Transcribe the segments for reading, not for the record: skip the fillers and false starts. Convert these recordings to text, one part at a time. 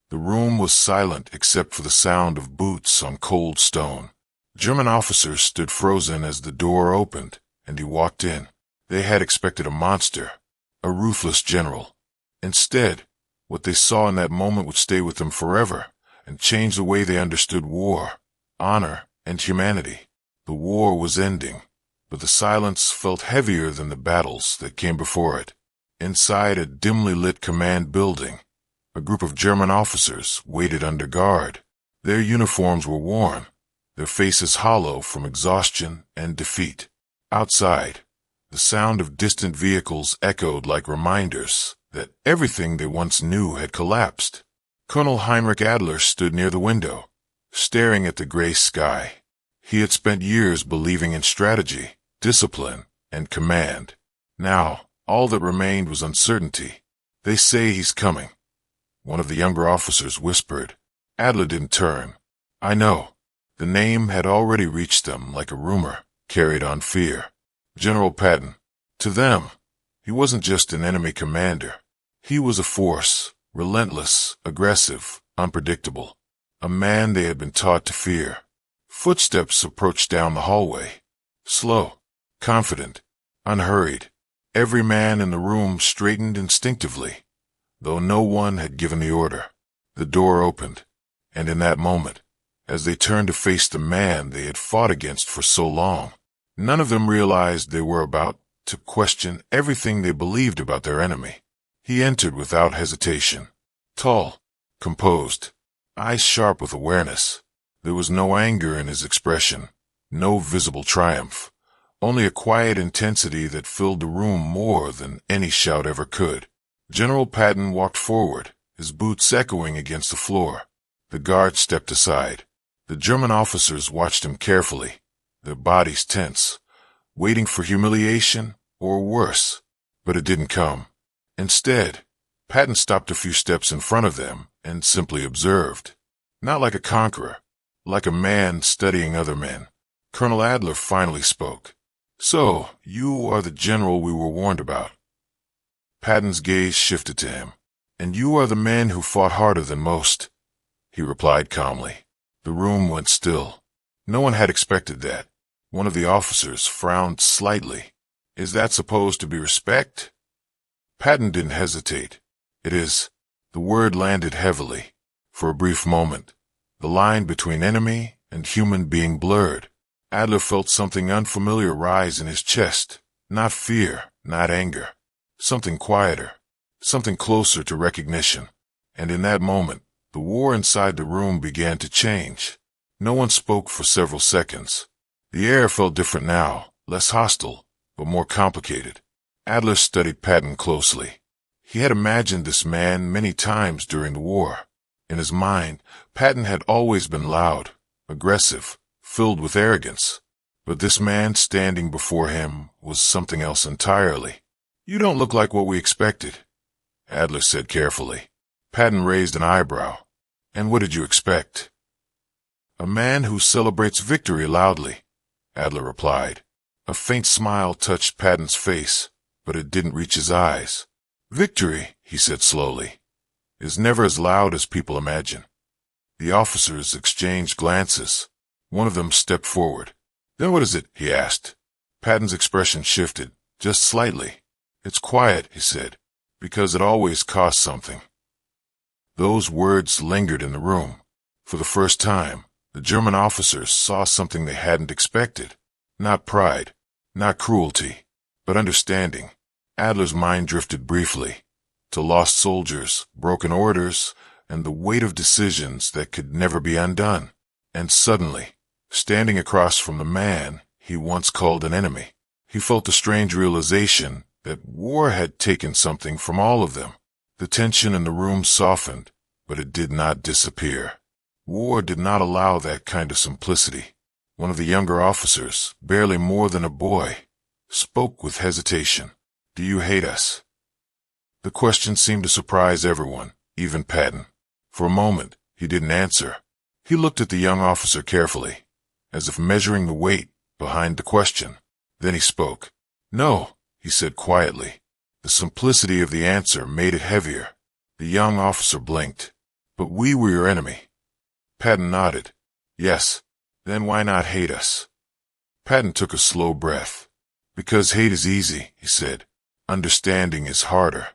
The room was silent except for the sound of boots on cold stone. German officers stood frozen as the door opened, and he walked in. They had expected a monster, a ruthless general. Instead, what they saw in that moment would stay with them forever and change the way they understood war, honor, and humanity. The war was ending, but the silence felt heavier than the battles that came before it. Inside a dimly lit command building, a group of German officers waited under guard. Their uniforms were worn, their faces hollow from exhaustion and defeat. Outside, the sound of distant vehicles echoed like reminders that everything they once knew had collapsed. Colonel Heinrich Adler stood near the window, staring at the gray sky. He had spent years believing in strategy, discipline, and command. Now, all that remained was uncertainty. "They say he's coming," one of the younger officers whispered. Adler didn't turn. "I know." The name had already reached them like a rumor, carried on fear. General Patton. To them, he wasn't just an enemy commander. He was a force, relentless, aggressive, unpredictable. A man they had been taught to fear. Footsteps approached down the hallway. Slow, confident, unhurried. Every man in the room straightened instinctively, though no one had given the order. The door opened, and in that moment, as they turned to face the man they had fought against for so long, none of them realized they were about to question everything they believed about their enemy. He entered without hesitation. Tall, composed, eyes sharp with awareness. There was no anger in his expression, no visible triumph, only a quiet intensity that filled the room more than any shout ever could. General Patton walked forward, his boots echoing against the floor. The guard stepped aside. The German officers watched him carefully, their bodies tense, waiting for humiliation or worse. But it didn't come. Instead, Patton stopped a few steps in front of them and simply observed. Not like a conqueror, like a man studying other men. Colonel Adler finally spoke. "So, you are the general we were warned about." Patton's gaze shifted to him. "And you are the man who fought harder than most," he replied calmly. The room went still. No one had expected that. One of the officers frowned slightly. "Is that supposed to be respect?" Patton didn't hesitate. "It is." The word landed heavily. For a brief moment, the line between enemy and human being blurred. Adler felt something unfamiliar rise in his chest. Not fear, not anger. Something quieter. Something closer to recognition. And in that moment, the war inside the room began to change. No one spoke for several seconds. The air felt different now, less hostile, but more complicated. Adler studied Patton closely. He had imagined this man many times during the war. In his mind, Patton had always been loud, aggressive, filled with arrogance. But this man standing before him was something else entirely. "You don't look like what we expected," Adler said carefully. Patton raised an eyebrow. "And what did you expect?" "A man who celebrates victory loudly," Adler replied. A faint smile touched Patton's face, but it didn't reach his eyes. "Victory," he said slowly, "is never as loud as people imagine." The officers exchanged glances. One of them stepped forward. "Then what is it?" he asked. Patton's expression shifted, just slightly. "It's quiet," he said, "because it always costs something." Those words lingered in the room. For the first time, the German officers saw something they hadn't expected. Not pride, not cruelty, but understanding. Adler's mind drifted briefly to lost soldiers, broken orders, and the weight of decisions that could never be undone. And suddenly, standing across from the man he once called an enemy, he felt a strange realization that war had taken something from all of them. The tension in the room softened, but it did not disappear. War did not allow that kind of simplicity. One of the younger officers, barely more than a boy, spoke with hesitation. "Do you hate us?" The question seemed to surprise everyone, even Patton. For a moment, he didn't answer. He looked at the young officer carefully, as if measuring the weight behind the question. Then he spoke. "No," he said quietly. The simplicity of the answer made it heavier. The young officer blinked. But we were your enemy. Patton nodded. Yes. Then why not hate us? Patton took a slow breath. Because hate is easy, he said. Understanding is harder.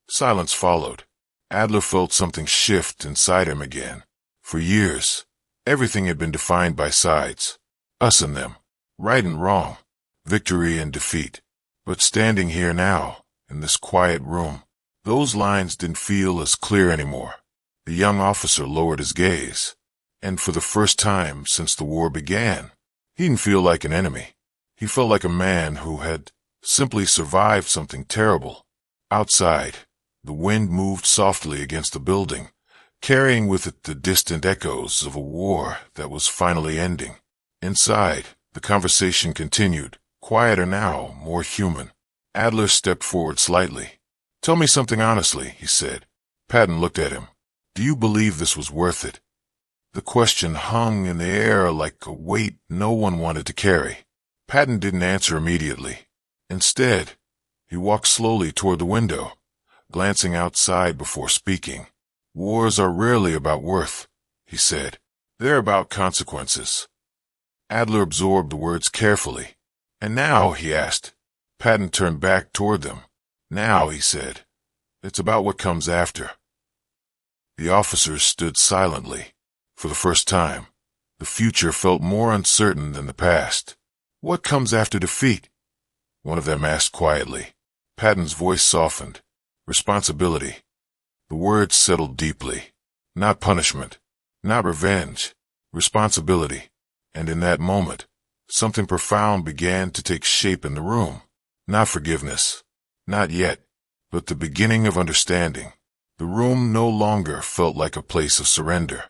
Silence followed. Adler felt something shift inside him again. For years, everything had been defined by sides. Us and them. Right and wrong. Victory and defeat. But standing here now, in this quiet room, those lines didn't feel as clear anymore. The young officer lowered his gaze. And for the first time since the war began, he didn't feel like an enemy. He felt like a man who had simply survived something terrible. Outside, the wind moved softly against the building, carrying with it the distant echoes of a war that was finally ending. Inside, the conversation continued, quieter now, more human. Adler stepped forward slightly. Tell me something honestly, he said. Patton looked at him. Do you believe this was worth it? The question hung in the air like a weight no one wanted to carry. Patton didn't answer immediately. Instead, he walked slowly toward the window, glancing outside before speaking. Wars are rarely about worth, he said. They're about consequences. Adler absorbed the words carefully. And now, he asked. Patton turned back toward them. Now, he said, it's about what comes after. The officers stood silently. For the first time, the future felt more uncertain than the past. What comes after defeat? One of them asked quietly. Patton's voice softened. Responsibility. The words settled deeply. Not punishment. Not revenge. Responsibility. And in that moment, something profound began to take shape in the room. Not forgiveness. Not yet. But the beginning of understanding. The room no longer felt like a place of surrender.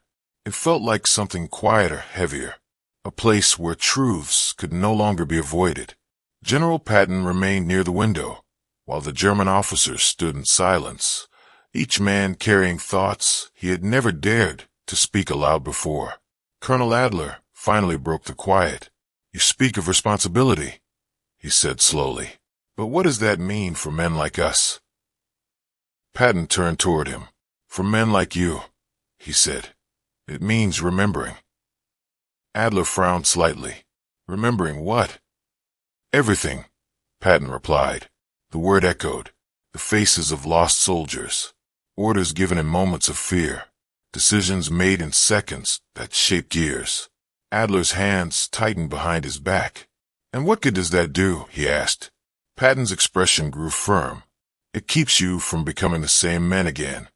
It felt like something quieter, heavier. A place where truths could no longer be avoided. General Patton remained near the window, while the German officers stood in silence, each man carrying thoughts he had never dared to speak aloud before. Colonel Adler finally broke the quiet. You speak of responsibility, he said slowly. But what does that mean for men like us? Patton turned toward him. For men like you, he said. It means remembering. Adler frowned slightly. Remembering what? Everything, Patton replied. The word echoed. The faces of lost soldiers. Orders given in moments of fear. Decisions made in seconds that shaped years. Adler's hands tightened behind his back. And what good does that do? He asked. Patton's expression grew firm. It keeps you from becoming the same men again.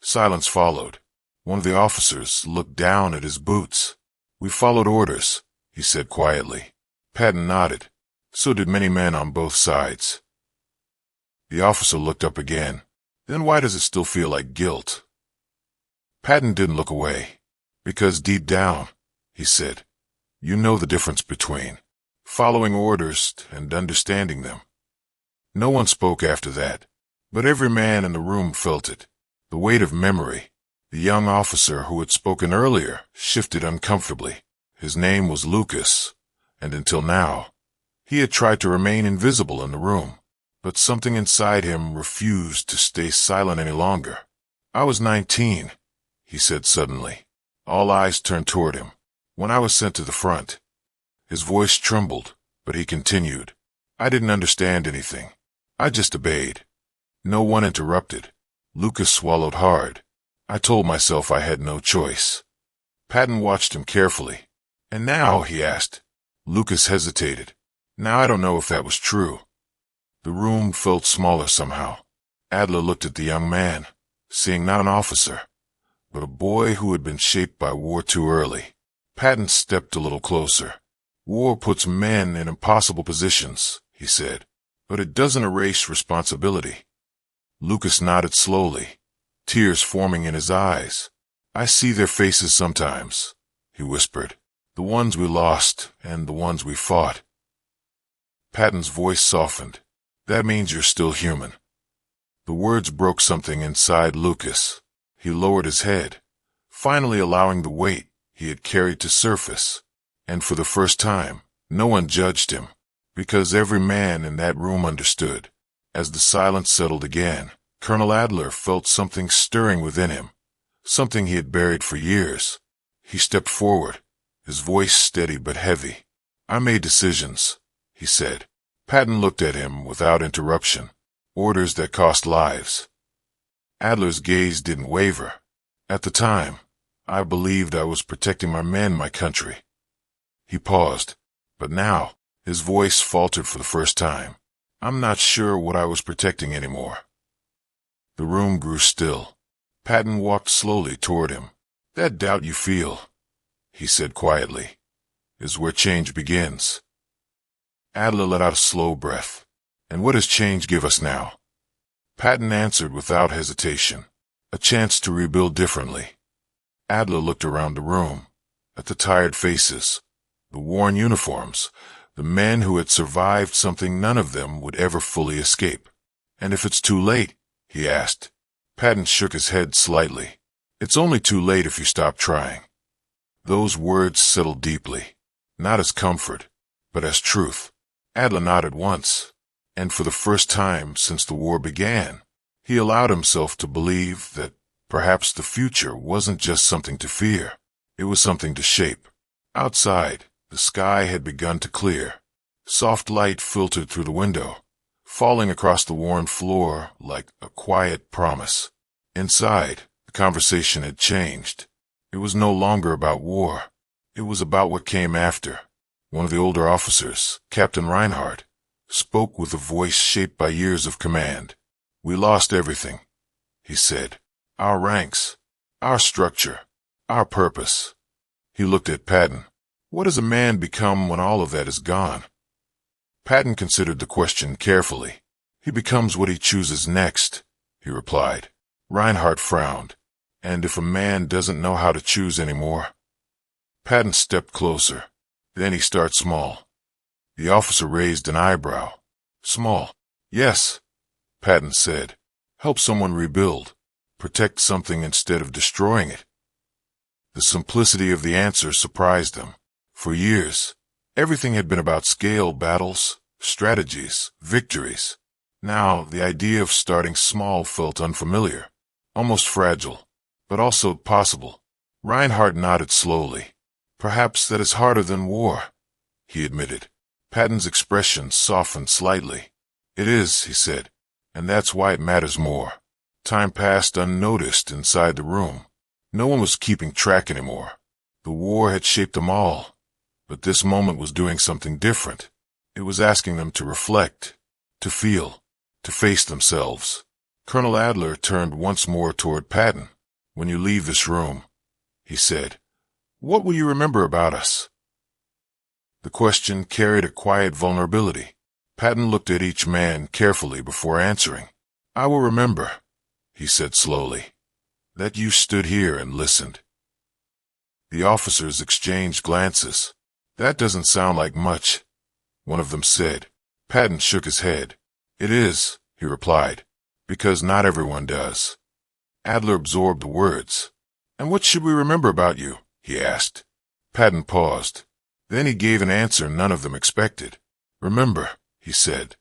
Silence followed. One of the officers looked down at his boots. We followed orders, he said quietly. Patton nodded. So did many men on both sides. The officer looked up again. Then why does it still feel like guilt? Patton didn't look away. Because deep down, he said, you know the difference between following orders and understanding them. No one spoke after that, but every man in the room felt it. The weight of memory. The young officer who had spoken earlier shifted uncomfortably. His name was Lucas, and until now, he had tried to remain invisible in the room. But something inside him refused to stay silent any longer. I was 19, he said suddenly. All eyes turned toward him. When I was sent to the front. His voice trembled, but he continued. I didn't understand anything. I just obeyed. No one interrupted. Lucas swallowed hard. I told myself I had no choice. Patton watched him carefully. And now, he asked. Lucas hesitated. Now I don't know if that was true. The room felt smaller somehow. Adler looked at the young man, seeing not an officer, but a boy who had been shaped by war too early. Patton stepped a little closer. War puts men in impossible positions, he said, but it doesn't erase responsibility. Lucas nodded slowly, tears forming in his eyes. I see their faces sometimes, he whispered. The ones we lost and the ones we fought. Patton's voice softened. That means you're still human. The words broke something inside Lucas. He lowered his head, finally allowing the weight he had carried to surface. And for the first time, no one judged him, because every man in that room understood. As the silence settled again, Colonel Adler felt something stirring within him, something he had buried for years. He stepped forward, his voice steady but heavy. "I made decisions," he said. Patton looked at him without interruption. "Orders that cost lives." Adler's gaze didn't waver. "At the time, I believed I was protecting my men, my country." He paused, but now, his voice faltered for the first time. "I'm not sure what I was protecting anymore." The room grew still. Patton walked slowly toward him. "That doubt you feel," he said quietly, "is where change begins." Adler let out a slow breath. "And what does change give us now?" Patton answered without hesitation. "A chance to rebuild differently." Adler looked around the room, at the tired faces, the worn uniforms, the men who had survived something none of them would ever fully escape. "And if it's too late?" he asked. Patton shook his head slightly. "It's only too late if you stop trying." Those words settled deeply, not as comfort, but as truth. Adler nodded once, and for the first time since the war began, he allowed himself to believe that perhaps the future wasn't just something to fear, it was something to shape. Outside, the sky had begun to clear. Soft light filtered through the window, falling across the worn floor like a quiet promise. Inside, the conversation had changed. It was no longer about war. It was about what came after. One of the older officers, Captain Reinhardt, spoke with a voice shaped by years of command. "We lost everything," he said. "Our ranks, our structure, our purpose." He looked at Patton. "What does a man become when all of that is gone?" Patton considered the question carefully. "He becomes what he chooses next," he replied. Reinhardt frowned. "And if a man doesn't know how to choose anymore?" Patton stepped closer. "Then he starts small." The officer raised an eyebrow. "Small?" "Yes," Patton said. "Help someone rebuild. Protect something instead of destroying it." The simplicity of the answer surprised him. For years, everything had been about scale battles, strategies, victories. Now, the idea of starting small felt unfamiliar, almost fragile, but also possible. Reinhardt nodded slowly. "Perhaps that is harder than war," he admitted. Patton's expression softened slightly. "It is," he said, "and that's why it matters more." Time passed unnoticed inside the room. No one was keeping track anymore. The war had shaped them all, but this moment was doing something different. It was asking them to reflect, to feel, to face themselves. Colonel Adler turned once more toward Patton. "When you leave this room," he said, "what will you remember about us?" The question carried a quiet vulnerability. Patton looked at each man carefully before answering. "I will remember," he said slowly, "that you stood here and listened." The officers exchanged glances. "That doesn't sound like much," one of them said. Patton shook his head. "It is," he replied, "because not everyone does." Adler absorbed the words. "And what should we remember about you?" he asked. Patton paused. Then he gave an answer none of them expected. "Remember," he said,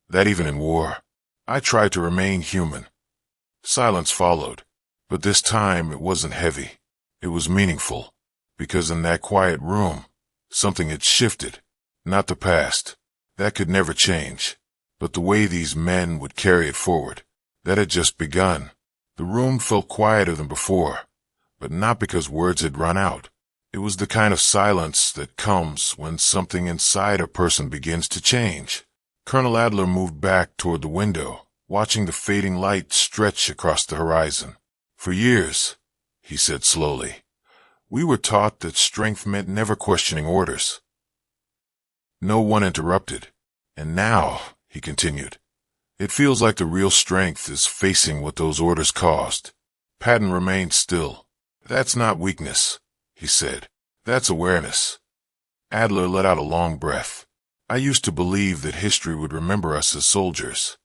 "that even in war, I try to remain human." Silence followed, but this time it wasn't heavy. It was meaningful, because in that quiet room, something had shifted. Not the past. That could never change. But the way these men would carry it forward. That had just begun. The room felt quieter than before, but not because words had run out. It was the kind of silence that comes when something inside a person begins to change. Colonel Adler moved back toward the window, watching the fading light stretch across the horizon. "For years," he said slowly, "we were taught that strength meant never questioning orders." No one interrupted. "And now," he continued, "it feels like the real strength is facing what those orders caused." Patton remained still. "That's not weakness," he said. "That's awareness." Adler let out a long breath. "I used to believe that history would remember us as soldiers."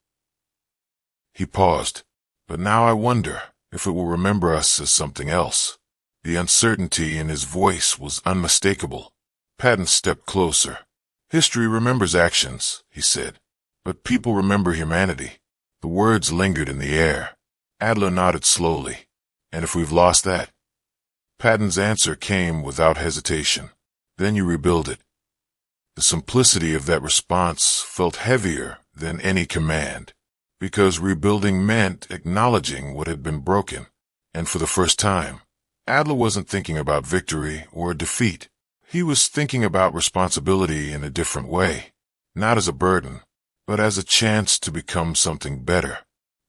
He paused. "But now I wonder if it will remember us as something else." The uncertainty in his voice was unmistakable. Patton stepped closer. "History remembers actions," he said, "but people remember humanity." The words lingered in the air. Adler nodded slowly. And if we've lost that? Patton's answer came without hesitation. Then you rebuild it. The simplicity of that response felt heavier than any command, because rebuilding meant acknowledging what had been broken. And for the first time, Adler wasn't thinking about victory or defeat. He was thinking about responsibility in a different way, not as a burden, but as a chance to become something better.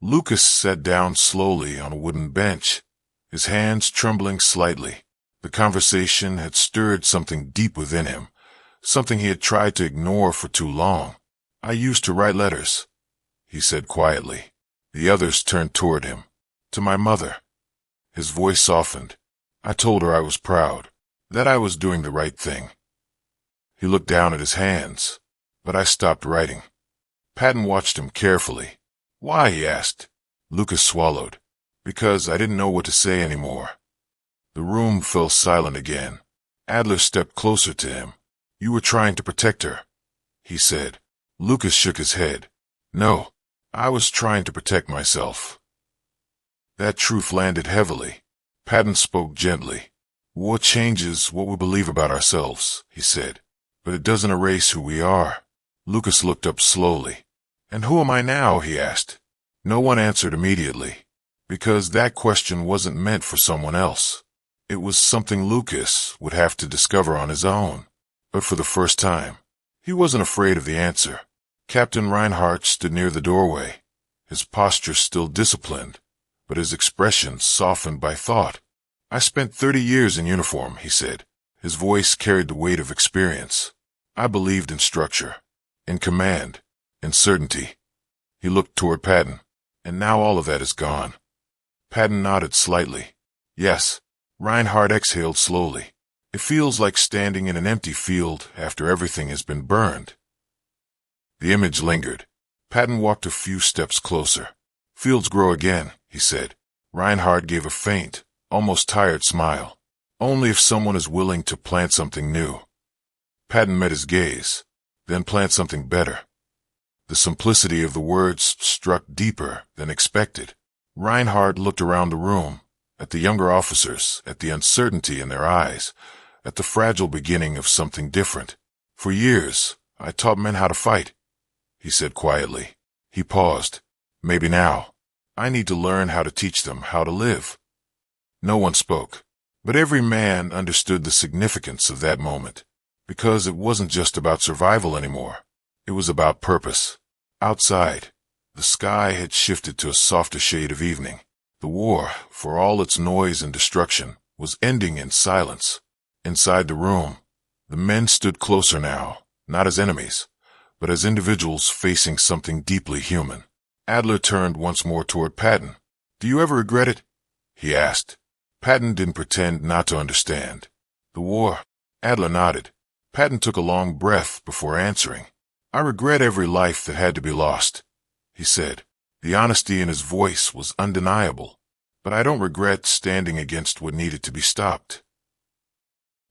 Lucas sat down slowly on a wooden bench, his hands trembling slightly. The conversation had stirred something deep within him, something he had tried to ignore for too long. "I used to write letters," he said quietly. The others turned toward him. "To my mother." His voice softened. "I told her I was proud, that I was doing the right thing." He looked down at his hands, "But I stopped writing." Patton watched him carefully. "Why?" he asked. Lucas swallowed. "Because I didn't know what to say anymore." The room fell silent again. Adler stepped closer to him. "You were trying to protect her," he said. Lucas shook his head. "No, I was trying to protect myself." That truth landed heavily. Patton spoke gently. "War changes what we believe about ourselves," he said, "but it doesn't erase who we are." Lucas looked up slowly. "And who am I now?" he asked. No one answered immediately, because that question wasn't meant for someone else. It was something Lucas would have to discover on his own. But for the first time, he wasn't afraid of the answer. Captain Reinhardt stood near the doorway, his posture still disciplined, but his expression softened by thought. "I spent 30 years in uniform," he said. His voice carried the weight of experience. "I believed in structure, in command, in certainty." He looked toward Patton. "And now all of that is gone." Patton nodded slightly. "Yes." Reinhardt exhaled slowly. "It feels like standing in an empty field after everything has been burned." The image lingered. Patton walked a few steps closer. "Fields grow again," he said. Reinhardt gave a faint, almost tired smile. "Only if someone is willing to plant something new." Patton met his gaze. "Then plant something better." The simplicity of the words struck deeper than expected. Reinhardt looked around the room, at the younger officers, at the uncertainty in their eyes, at the fragile beginning of something different. "For years, I taught men how to fight," he said quietly. He paused. "Maybe now, I need to learn how to teach them how to live." No one spoke, but every man understood the significance of that moment, because it wasn't just about survival anymore. It was about purpose. Outside, the sky had shifted to a softer shade of evening. The war, for all its noise and destruction, was ending in silence. Inside the room, the men stood closer now, not as enemies, but as individuals facing something deeply human. Adler turned once more toward Patton. "Do you ever regret it?" he asked. Patton didn't pretend not to understand. "The war." Adler nodded. Patton took a long breath before answering. "I regret every life that had to be lost," he said. The honesty in his voice was undeniable. "But I don't regret standing against what needed to be stopped."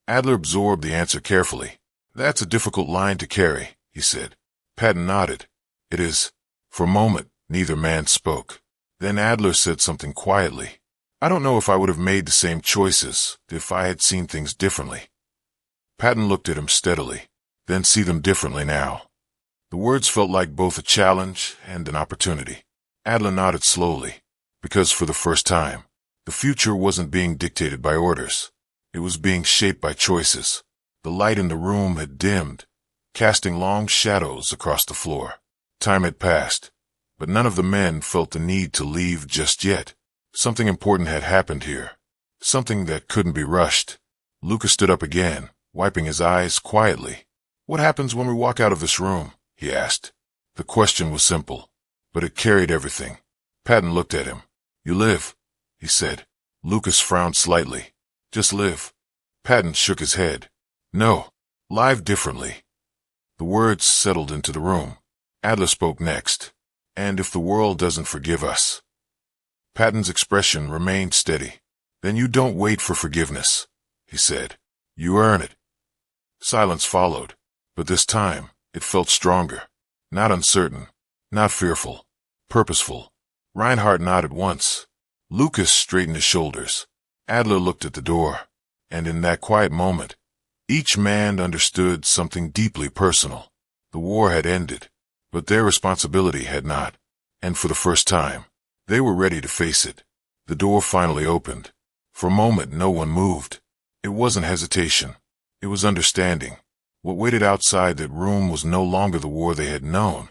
Adler absorbed the answer carefully. "That's a difficult line to carry," he said. Patton nodded. "It is." For a moment, neither man spoke. Then Adler said something quietly. "I don't know if I would have made the same choices if I had seen things differently." Patton looked at him steadily. "Then see them differently now." The words felt like both a challenge and an opportunity. Adler nodded slowly, because for the first time, the future wasn't being dictated by orders. It was being shaped by choices. The light in the room had dimmed, casting long shadows across the floor. Time had passed, but none of the men felt the need to leave just yet. Something important had happened here, something that couldn't be rushed. Lucas stood up again, wiping his eyes quietly. "What happens when we walk out of this room?" he asked. The question was simple, but it carried everything. Patton looked at him. "You live," he said. Lucas frowned slightly. "Just live." Patton shook his head. "No, live differently." The words settled into the room. Adler spoke next. "And if the world doesn't forgive us?" Patton's expression remained steady. "Then you don't wait for forgiveness," he said. "You earn it." Silence followed, but this time it felt stronger. Not uncertain, not fearful, purposeful. Reinhardt nodded once. Lucas straightened his shoulders. Adler looked at the door, and in that quiet moment, each man understood something deeply personal. The war had ended, but their responsibility had not, and for the first time, they were ready to face it. The door finally opened. For a moment, no one moved. It wasn't hesitation. It was understanding. What waited outside that room was no longer the war they had known,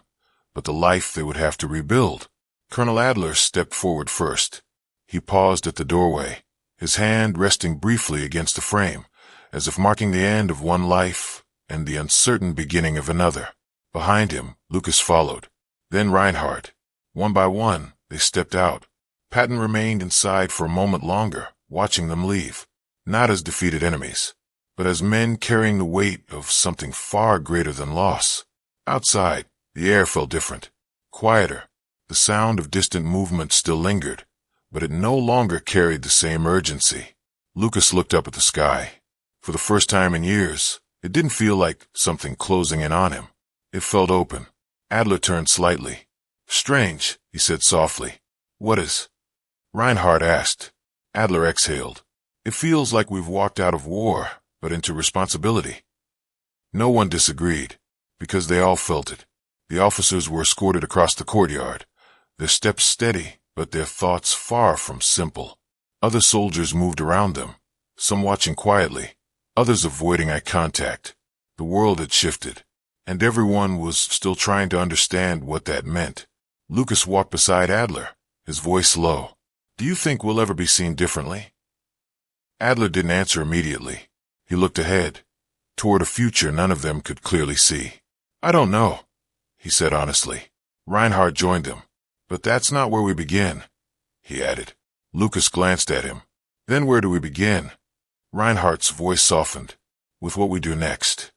but the life they would have to rebuild. Colonel Adler stepped forward first. He paused at the doorway, his hand resting briefly against the frame, as if marking the end of one life and the uncertain beginning of another. Behind him, Lucas followed. Then Reinhardt. One by one, they stepped out. Patton remained inside for a moment longer, watching them leave, not as defeated enemies, but as men carrying the weight of something far greater than loss. Outside, the air felt different, quieter. The sound of distant movement still lingered, but it no longer carried the same urgency. Lucas looked up at the sky. For the first time in years, it didn't feel like something closing in on him. It felt open. Adler turned slightly. "Strange," he said softly. "What is?" Reinhardt asked. Adler exhaled. "It feels like we've walked out of war, but into responsibility." No one disagreed, because they all felt it. The officers were escorted across the courtyard, their steps steady, but their thoughts far from simple. Other soldiers moved around them, some watching quietly, others avoiding eye contact. The world had shifted, and everyone was still trying to understand what that meant. Lucas walked beside Adler, his voice low. "Do you think we'll ever be seen differently?" Adler didn't answer immediately. He looked ahead, toward a future none of them could clearly see. "I don't know," he said honestly. Reinhardt joined him. "But that's not where we begin," he added. Lucas glanced at him. "Then where do we begin?" Reinhardt's voice softened. "With what we do next."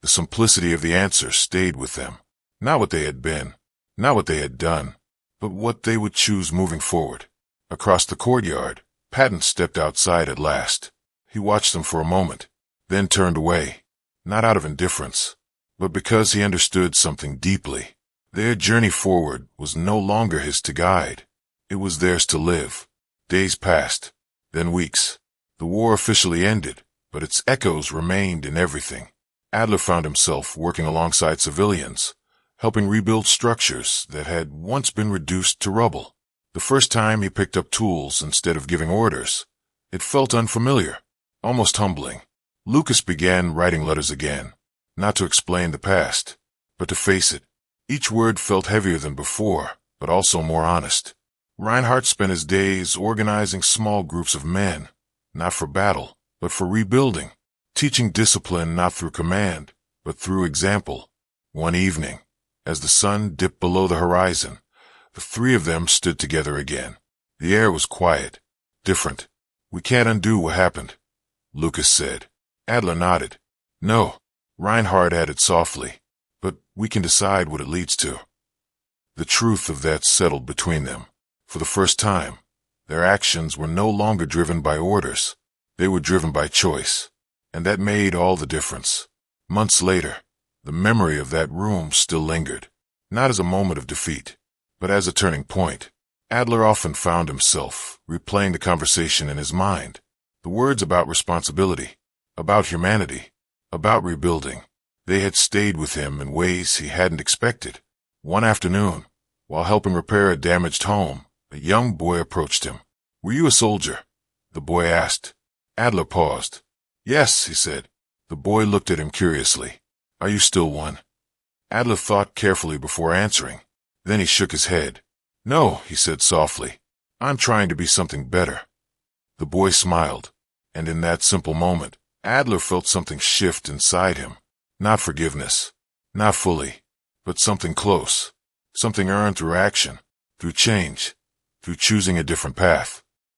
The simplicity of the answer stayed with them. Not what they had been, not what they had done, but what they would choose moving forward. Across the courtyard, Patton stepped outside at last. He watched them for a moment, then turned away, not out of indifference, but because he understood something deeply. Their journey forward was no longer his to guide. It was theirs to live. Days passed, then weeks. The war officially ended, but its echoes remained in everything. Adler found himself working alongside civilians, helping rebuild structures that had once been reduced to rubble. The first time he picked up tools instead of giving orders, it felt unfamiliar, almost humbling. Lucas began writing letters again, not to explain the past, but to face it. Each word felt heavier than before, but also more honest. Reinhardt spent his days organizing small groups of men, not for battle, but for rebuilding, teaching discipline not through command, but through example. One evening, as the sun dipped below the horizon, the three of them stood together again. The air was quiet, different. "We can't undo what happened," Lucas said. Adler nodded. "No," Reinhardt added softly, "but we can decide what it leads to." The truth of that settled between them. For the first time, their actions were no longer driven by orders. They were driven by choice, and that made all the difference. Months later, the memory of that room still lingered, not as a moment of defeat, but as a turning point. Adler often found himself replaying the conversation in his mind, the words about responsibility, about humanity, about rebuilding. They had stayed with him in ways he hadn't expected. One afternoon, while helping repair a damaged home, a young boy approached him. "Were you a soldier?" the boy asked. Adler paused. "Yes," he said. The boy looked at him curiously. "Are you still one?" Adler thought carefully before answering. Then he shook his head. "No," he said softly. "I'm trying to be something better." The boy smiled, and in that simple moment, Adler felt something shift inside him. Not forgiveness, not fully, but something close, something earned through action, through change, through choosing a different path.